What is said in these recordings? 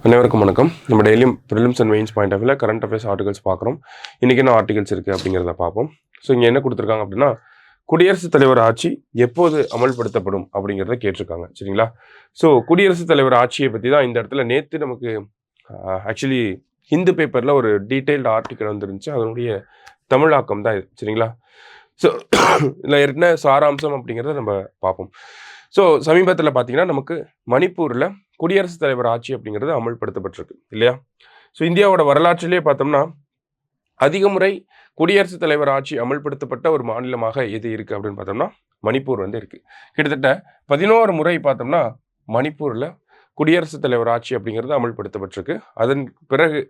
அனைவருக்கும் வணக்கம். நம்ம டெய்லியும் prelims and mains point of வியூல கரண்ட் அஃபேர்ஸ் ஆர்டிகல்ஸ் பார்க்குறோம். இன்றைக்கி என்ன ஆர்டிகல்ஸ் இருக்குது அப்படிங்கிறத பார்ப்போம். ஸோ இங்கே என்ன கொடுத்துருக்காங்க அப்படின்னா, குடியரசுத் தலைவர் ஆட்சி எப்போது அமல்படுத்தப்படும் அப்படிங்கிறத கேட்டிருக்காங்க. சரிங்களா? ஸோ குடியரசுத் தலைவர் ஆட்சியை பற்றி தான் இந்த இடத்துல நேற்று நமக்கு ஆக்சுவலி ஹிந்து பேப்பரில் ஒரு டீட்டெயில்டு ஆர்டிக்கல் வந்துருந்துச்சு. அதனுடைய தமிழாக்கம் தான் இது. சரிங்களா? ஸோ இதில் என்ன சாராம்சம் அப்படிங்கிறத நம்ம பார்ப்போம். ஸோ சமீபத்தில் பார்த்தீங்கன்னா நமக்கு மணிப்பூரில் குடியரசுத் தலைவர் ஆட்சி அப்படிங்கிறது அமல்படுத்தப்பட்டிருக்கு இல்லையா? ஸோ இந்தியாவோட வரலாற்றிலே பார்த்தோம்னா அதிக முறை குடியரசுத் தலைவர் ஆட்சி அமல்படுத்தப்பட்ட ஒரு மாநிலமாக எது இருக்குது அப்படின்னு பார்த்தோம்னா மணிப்பூர் வந்து இருக்குது. கிட்டத்தட்ட 11 முறை பார்த்தோம்னா மணிப்பூரில் குடியரசுத் தலைவர் ஆட்சி அப்படிங்கிறது அமல்படுத்தப்பட்டிருக்கு. அதன் பிறகு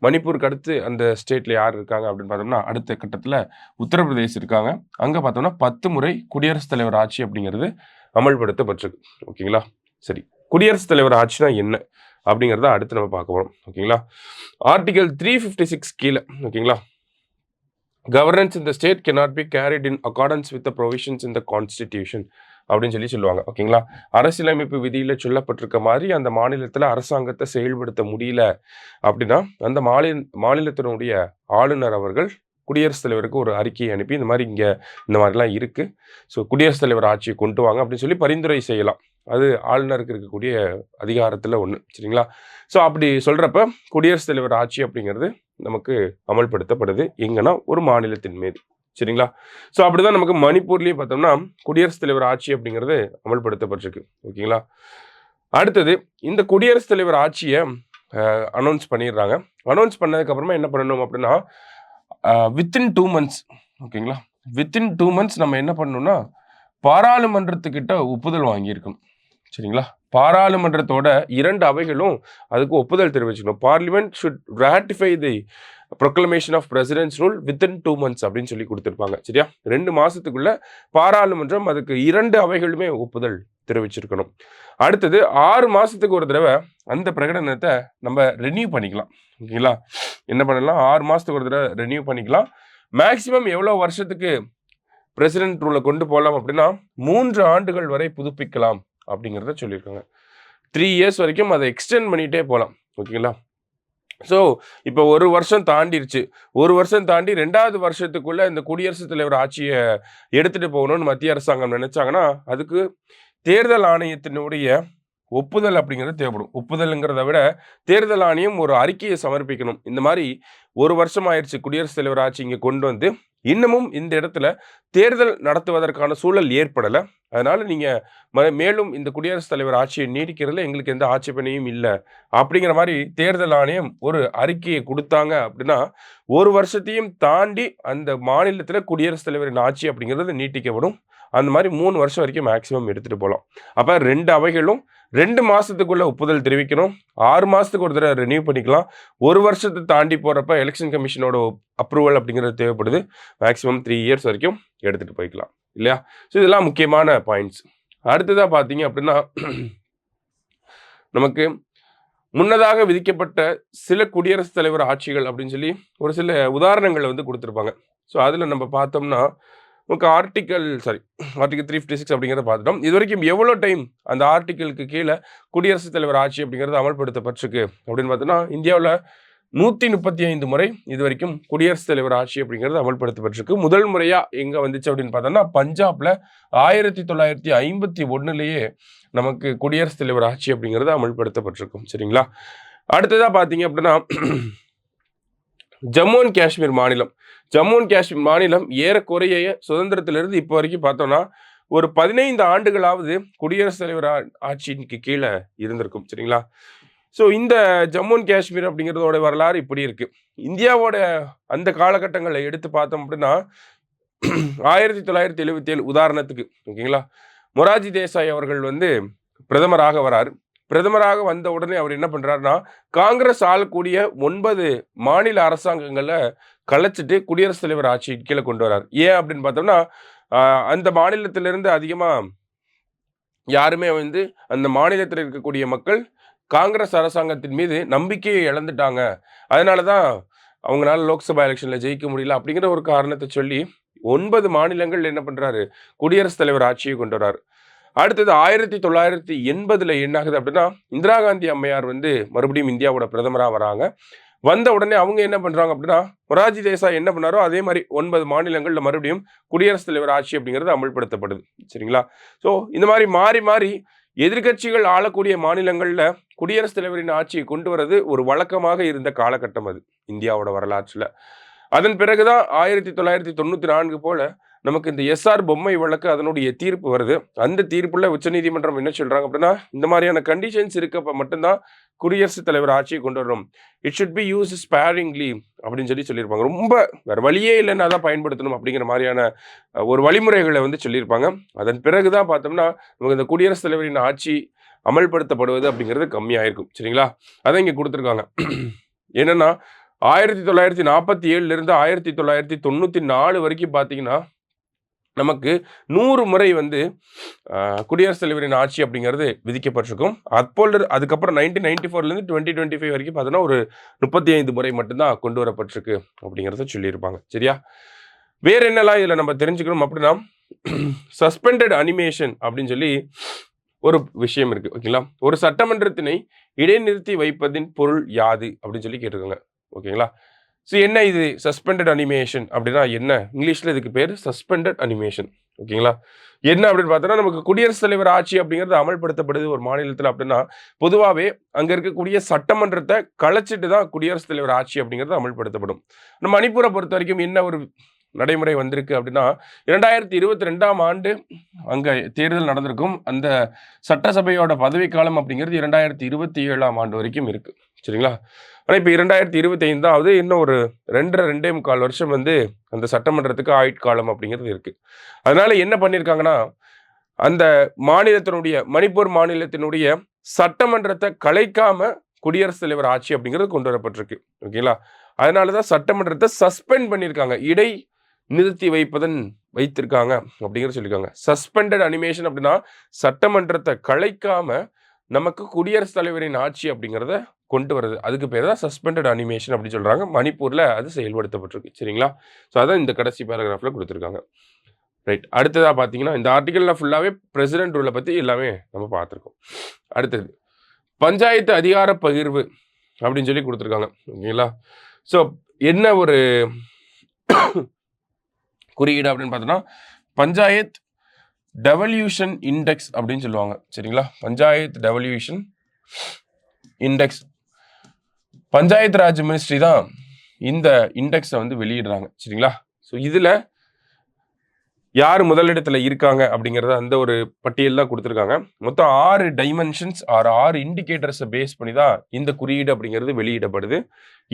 மணிப்பூருக்கு அடுத்து அந்த ஸ்டேட்டில் யார் இருக்காங்க அப்படின்னு பார்த்தோம்னா அடுத்த கட்டத்தில் உத்தரப்பிரதேஷ் இருக்காங்க. அங்கே பார்த்தோம்னா 10 முறை குடியரசுத் தலைவர் ஆட்சி அப்படிங்கிறது அமல்படுத்தப்பட்டிருக்கு. ஓகேங்களா? சரி, குடியரசுத் தலைவர் ஆட்சினா என்ன அப்படிங்கிறத அடுத்து நம்ம பார்க்க போகிறோம். ஓகேங்களா? ஆர்டிகல் 356 கீழே ஓகேங்களா, governance in the state cannot be carried in accordance with the provisions in the constitution அப்படின்னு சொல்லுவாங்க. ஓகேங்களா? அரசியலமைப்பு விதியில் சொல்லப்பட்டிருக்க மாதிரி அந்த மாநிலத்தில் அரசாங்கத்தை செயல்படுத்த முடியல அப்படின்னா அந்த மாநிலத்தினுடைய ஆளுநர் அவர்கள் குடியரசுத் தலைவருக்கு ஒரு அறிக்கையை அனுப்பி இந்த மாதிரி இங்கே இந்த மாதிரிலாம் இருக்குது, ஸோ குடியரசுத் தலைவர் ஆட்சியை கொண்டு வாங்க அப்படின்னு சொல்லி பரிந்துரை செய்யலாம். அது ஆளுநருக்கு இருக்கக்கூடிய அதிகாரத்தில் ஒன்று. சரிங்களா? ஸோ அப்படி சொல்கிறப்ப குடியரசுத் தலைவர் ஆட்சி அப்படிங்கிறது நமக்கு அமல்படுத்தப்படுது எங்கன்னா ஒரு மாநிலத்தின் மீது. சரிங்களா? ஸோ அப்படி தான் நமக்கு மணிப்பூர்லேயும் பார்த்தோம்னா குடியரசுத் தலைவர் ஆட்சி அப்படிங்கிறது அமல்படுத்தப்பட்டிருக்கு. ஓகேங்களா? அடுத்தது இந்த குடியரசுத் தலைவர் ஆட்சியை அனௌன்ஸ் பண்ணிடுறாங்க. அனௌன்ஸ் பண்ணதுக்கப்புறமா என்ன பண்ணணும் அப்படின்னா வித்தின் 2 months ஓகேங்களா, வித்தின் 2 months நம்ம என்ன பண்ணணும்னா பாராளுமன்றத்துக்கிட்ட ஒப்புதல் வாங்கியிருக்கணும். சரிங்களா? பாராளுமன்றத்தோட 2 அவைகளும் அதுக்கு ஒப்புதல் தெரிவிச்சுக்கணும். Parliament should ratify the proclamation of president's rule within 2 months அப்படின்னு சொல்லி கொடுத்துருப்பாங்க. சரியா? 2 மாதத்துக்குள்ள பாராளுமன்றம் அதுக்கு 2 அவைகளுமே ஒப்புதல் தெரிவிச்சிருக்கணும். அடுத்தது 6 மாதத்துக்கு ஒரு தடவை அந்த பிரகடனத்தை நம்ம ரெனியூ பண்ணிக்கலாம். ஓகேங்களா? என்ன பண்ணலாம், 6 மாதத்துக்கு ஒரு தடவை ரெனியூ பண்ணிக்கலாம். மேக்சிமம் எவ்வளோ வருஷத்துக்கு பிரசிடென்ட் ரூலை கொண்டு போகலாம் அப்படின்னா 3 ஆண்டுகள் வரை புதுப்பிக்கலாம் அப்படிங்கிறத சொல்லியிருக்காங்க. 3 years வரைக்கும் அதை எக்ஸ்டெண்ட் பண்ணிகிட்டே போகலாம். ஓகேங்களா? ஸோ இப்போ 1 வருஷம் தாண்டிருச்சு. 1 வருஷம் தாண்டி 2வது வருஷத்துக்குள்ள இந்த குடியரசுத் தலைவர் ஆட்சியை எடுத்துகிட்டு போகணும்னு மத்திய அரசாங்கம் நினைச்சாங்கன்னா அதுக்கு தேர்தல் ஆணையத்தினுடைய ஒப்புதல் அப்படிங்கிறது தேவைப்படும். ஒப்புதல்ங்கிறத விட தேர்தல் ஆணையம் ஒரு அறிக்கையை சமர்ப்பிக்கணும். இந்த மாதிரி 1 வருஷம் ஆயிடுச்சு குடியரசுத் தலைவர் ஆட்சி இங்கே கொண்டு வந்து, இன்னமும் இந்த இடத்துல தேர்தல் நடத்துவதற்கான சூழல் ஏற்படலை, அதனால நீங்கள் மேலும் இந்த குடியரசுத் தலைவர் ஆட்சியை நீடிக்கிறதுல எங்களுக்கு எந்த ஆட்சேபனையும் இல்லை அப்படிங்கிற மாதிரி தேர்தல் ஆணையம் ஒரு அறிக்கையை கொடுத்தாங்க அப்படின்னா 1 வருஷத்தையும் தாண்டி அந்த மாநிலத்தில் குடியரசுத் தலைவரின் ஆட்சி அப்படிங்கிறது நீட்டிக்கப்படும். அந்த மாதிரி 3 வருஷம் வரைக்கும் மேக்சிமம் எடுத்துகிட்டு போகலாம். அப்போ 2 அவைகளும் 2 மாதத்துக்குள்ளே ஒப்புதல் தெரிவிக்கணும். 6 மாதத்துக்கு ஒரு தடவை ரெனியூ பண்ணிக்கலாம். 1 வருஷத்தை தாண்டி போகிறப்ப எலெக்ஷன் கமிஷனோட அப்ரூவல் அப்படிங்கிறது தேவைப்படுது. மேக்ஸிமம் 3 years வரைக்கும் எடுத்துகிட்டு போய்க்கலாம் இல்லையா? ஸோ இதெல்லாம் முக்கியமான பாயிண்ட்ஸ். அடுத்ததாக பார்த்தீங்க அப்படின்னா நமக்கு முன்னதாக விதிக்கப்பட்ட சில குடியரசுத் தலைவர் ஆட்சிகள் அப்படின்னு சொல்லி ஒரு சில உதாரணங்களை வந்து கொடுத்துருப்பாங்க. ஸோ அதில் நம்ம பார்த்தோம்னா நமக்கு ஆர்டிகல் 356 அப்படிங்கிறத பார்த்துட்டோம். இது வரைக்கும் எவ்வளோ டைம் அந்த ஆர்டிக்கலுக்கு கீழே குடியரசுத் தலைவர் ஆட்சி அப்படிங்கிறது அமல்படுத்தப்பட்டிருக்கு அப்படின்னு பார்த்தோம்னா இந்தியாவில் 135 முறை இது வரைக்கும் குடியரசுத் தலைவர் ஆட்சி அப்படிங்கிறது அமல்படுத்தப்பட்டிருக்கு. முதல் முறையாக எங்கே வந்துச்சு அப்படின்னு பார்த்தோம்னா பஞ்சாபில் 1951 நமக்கு குடியரசுத் தலைவர் ஆட்சி அப்படிங்கிறது அமல்படுத்தப்பட்டிருக்கும். சரிங்களா? அடுத்ததாக பார்த்தீங்க அப்படின்னா ஜம்மு அண்ட் காஷ்மீர் மாநிலம் ஏறக்குறைய சுதந்திரத்திலிருந்து இப்போ வரைக்கும் பார்த்தோம்னா ஒரு 15 ஆண்டுகளாவது குடியரசுத் தலைவர் ஆட்சிக்கு கீழே இருந்திருக்கும். சரிங்களா? ஸோ இந்த ஜம்மு அண்ட் காஷ்மீர் அப்படிங்கிறதோட வரலாறு இப்படி இருக்கு. இந்தியாவோட அந்த காலகட்டங்களை எடுத்து பார்த்தோம் அப்படின்னா 1977 உதாரணத்துக்கு ஓகேங்களா, மொரார்ஜி தேசாய் அவர்கள் வந்து பிரதமராக வராரு. பிரதமராக வந்த உடனே அவர் என்ன பண்ணுறாருன்னா காங்கிரஸ் ஆளக்கூடிய 9 மாநில அரசாங்கங்களை கலைச்சிட்டு குடியரசுத் தலைவர் ஆட்சி கீழே கொண்டு வரார். ஏன் அப்படின்னு பார்த்தோம்னா அந்த மாநிலத்திலிருந்து அதிகமாக யாருமே வந்து அந்த மாநிலத்தில் இருக்கக்கூடிய மக்கள் காங்கிரஸ் அரசாங்கத்தின் மீது நம்பிக்கையை இழந்துட்டாங்க, அதனால தான் அவங்களால லோக்சபா எலெக்ஷனில் ஜெயிக்க முடியல அப்படிங்கிற ஒரு காரணத்தை சொல்லி 9 மாநிலங்கள் என்ன பண்ணுறாரு குடியரசுத் தலைவர் ஆட்சியை கொண்டு வரார். அடுத்தது 1980 என்ன ஆகுது அப்படின்னா, இந்திரா காந்தி அம்மையார் வந்து மறுபடியும் இந்தியாவோட பிரதமரா வராங்க. வந்த உடனே அவங்க என்ன பண்றாங்க அப்படின்னா, மொரார்ஜி தேசாய் என்ன பண்ணாரோ அதே மாரி 9 மாநிலங்கள்ல மறுபடியும் குடியரசுத் தலைவர் ஆட்சி அப்படிங்கிறது அமல்படுத்தப்படுது. சரிங்களா? ஸோ இந்த மாரி மாறி, மாறி எதிர்க்கட்சிகள் ஆளக்கூடிய மாநிலங்கள்ல குடியரசுத் தலைவரின் ஆட்சியை கொண்டு வரது ஒரு வழக்கமாக இருந்த காலகட்டம் அது, இந்தியாவோட வரலாற்றுல. அதன் பிறகு தான் 1994 போல நமக்கு இந்த எஸ்ஆர் பொம்மை வழக்கு அதனுடைய தீர்ப்பு வருது. அந்த தீர்ப்புல உச்சநீதிமன்றம் என்ன சொல்றாங்க அப்படின்னா, இந்த மாதிரியான கண்டிஷன்ஸ் இருக்கப்ப மட்டும்தான் குடியரசுத் தலைவர் ஆட்சியை கொண்டு வரணும். It should be used sparingly அப்படின்னு சொல்லியிருப்பாங்க. ரொம்ப வேற வழியே இல்லைன்னா தான் பயன்படுத்தணும் அப்படிங்கிற மாதிரியான ஒரு வழிமுறைகளை வந்து சொல்லியிருப்பாங்க. அதன் பிறகு தான் பார்த்தோம்னா, நமக்கு இந்த குடியரசுத் தலைவரின் ஆட்சி அமல்படுத்தப்படுவது அப்படிங்கிறது கம்மியாயிருக்கும். சரிங்களா? அதான் இங்க குடுத்துருக்காங்க. என்னன்னா 1947 இருந்து 1994 வரைக்கும் பார்த்தீங்கன்னா, நமக்கு 100 முறை வந்து குடியரசுத் தலைவரின் ஆட்சி அப்படிங்கிறது விதிக்கப்பட்டிருக்கும். அதுக்கப்புறம் 1994லேருந்து 2025 வரைக்கும் பார்த்தோன்னா, ஒரு 35 முறை மட்டும்தான் கொண்டு வரப்பட்டிருக்கு அப்படிங்கிறத சொல்லியிருப்பாங்க. சரியா? வேற என்னெல்லாம் இதில் நம்ம தெரிஞ்சுக்கணும் அப்படின்னா, சஸ்பெண்டட் அனிமேஷன் அப்படின்னு சொல்லி ஒரு விஷயம் இருக்கு. ஓகேங்களா? ஒரு சட்டமன்றத்தினை இடைநிறுத்தி வைப்பதின் பொருள் யாது அப்படின்னு சொல்லி கேட்டிருக்காங்க. ஓகேங்களா? ஸோ என்ன இது சஸ்பெண்டட் அனிமேஷன் அப்படின்னா என்ன? இங்கிலீஷ்ல இதுக்கு பேர் சஸ்பெண்டட் அனிமேஷன். ஓகேங்களா? என்ன அப்படின்னு பார்த்தோன்னா, நமக்கு குடியரசுத் தலைவர் ஆட்சி அப்படிங்கிறது அமல்படுத்தப்படுது ஒரு மாநிலத்தில் அப்படின்னா, பொதுவாகவே அங்கே இருக்கக்கூடிய சட்டமன்றத்தை கலைச்சிட்டு தான் குடியரசுத் தலைவர் ஆட்சி அப்படிங்கிறது அமல்படுத்தப்படும். நம்ம மணிப்பூரை பொறுத்த வரைக்கும் என்ன ஒரு நடைமுறை வந்திருக்கு அப்படின்னா, 2022ஆம் ஆண்டு அங்கே தேர்தல் நடந்திருக்கும். அந்த சட்டசபையோட பதவிக்காலம் அப்படிங்கிறது 2027ஆம் ஆண்டு வரைக்கும் இருக்கு. சரிங்களா? ஆனால் இப்போ 2025 தான் ஆகுது. இன்னும் ஒரு 2.5 வருஷம் வந்து அந்த சட்டமன்றத்துக்கு ஆயுட்காலம் அப்படிங்கிறது இருக்கு. அதனால என்ன பண்ணியிருக்காங்கன்னா, அந்த மாநிலத்தினுடைய மணிப்பூர் மாநிலத்தினுடைய சட்டமன்றத்தை கலைக்காம குடியரசுத் தலைவர் ஆட்சி அப்படிங்கிறது கொண்டு வரப்பட்டிருக்கு. ஓகேங்களா? அதனால தான் சட்டமன்றத்தை சஸ்பெண்ட் பண்ணியிருக்காங்க. நிறுத்தி வைத்திருக்காங்க அப்படிங்கிற சொல்லியிருக்காங்க. சஸ்பெண்டட் அனிமேஷன் அப்படின்னா சட்டமன்றத்தை கலைக்காம நமக்கு குடியரசுத் தலைவரின் ஆட்சி அப்படிங்கிறத கொண்டு வருது. அதுக்கு பேர் தான் சஸ்பெண்டட் அனிமேஷன் அப்படின்னு சொல்றாங்க. மணிப்பூர்ல அது செயல்படுத்தப்பட்டிருக்கு. சரிங்களா? ஸோ அதான் இந்த கடைசி பேராகிராஃப்ல கொடுத்துருக்காங்க. ரைட். அடுத்ததா பார்த்தீங்கன்னா, இந்த ஆர்டிகல்ல ஃபுல்லாவே பிரசிடென்ட் ரூலை பத்தி எல்லாமே நம்ம பார்த்துருக்கோம். அடுத்தது பஞ்சாயத்து அதிகார பகிர்வு அப்படின்னு சொல்லி கொடுத்துருக்காங்க. ஓகேங்களா? ஸோ என்ன ஒரு குறியீடு அப்படின்னு பார்த்தோம்னா, பஞ்சாயத் டெவல்யூஷன் இண்டெக்ஸ் அப்படின்னு சொல்லுவாங்க. சரிங்களா? Panchayat devolution index. Panchayat Raj ministry தான் இந்த இண்டெக்ஸை வந்து வெளியிடுறாங்க. சரிங்களா? ஸோ இதில் யார் முதலிடத்தில் இருக்காங்க அப்படிங்கிறத அந்த ஒரு பட்டியல் தான் கொடுத்துருக்காங்க. மொத்தம் 6 டைமென்ஷன்ஸ் 6 இண்டிகேட்டர்ஸை பேஸ் பண்ணி தான் இந்த குறியீடு அப்படிங்கிறது வெளியிடப்படுது.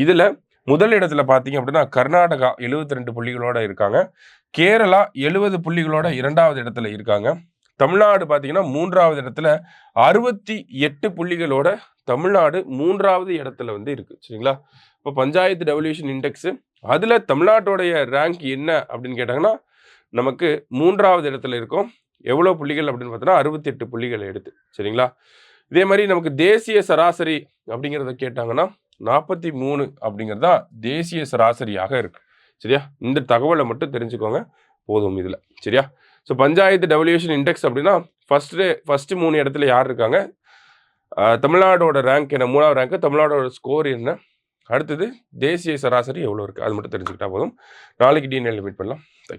இதில் முதல் இடத்துல பார்த்தீங்க அப்படின்னா கர்நாடகா 72 புள்ளிகளோட இருக்காங்க. கேரளா 70 புள்ளிகளோட 2வது இடத்துல இருக்காங்க. தமிழ்நாடு பார்த்தீங்கன்னா 3வது இடத்துல 68 புள்ளிகளோட தமிழ்நாடு 3வது இடத்துல வந்து இருக்கு. சரிங்களா? இப்போ பஞ்சாயத்து டெவல்யூஷன் இண்டெக்ஸ் அதில் தமிழ்நாட்டோடைய ரேங்க் என்ன அப்படின்னு கேட்டாங்கன்னா, நமக்கு 3வது இடத்துல இருக்கும். எவ்வளோ புள்ளிகள் அப்படின்னு பார்த்தோன்னா 68 புள்ளிகள் எடுத்து. சரிங்களா? இதே மாதிரி நமக்கு தேசிய சராசரி அப்படிங்கிறத கேட்டாங்கன்னா 43 அப்படிங்கிறது தான் தேசிய சராசரியாக இருக்கு. சரியா? இந்த தகவலை மட்டும் தெரிஞ்சுக்கோங்க போதும் இதில். சரியா? ஸோ பஞ்சாயத்து டெவல்யூஷன் இண்டெக்ஸ் அப்படின்னா ஃபர்ஸ்ட் 3 இடத்துல யார் இருக்காங்க, தமிழ்நாடோட ரேங்க் என்ன, 3வது ரேங்க், தமிழ்நாடோட ஸ்கோர் என்ன, அடுத்தது தேசிய சராசரி எவ்வளோ இருக்குது, அது மட்டும் தெரிஞ்சுக்கிட்டா போதும். நாளைக்கு டிஎன்ஏல மீட் பண்ணலாம். தேங்க்யூ.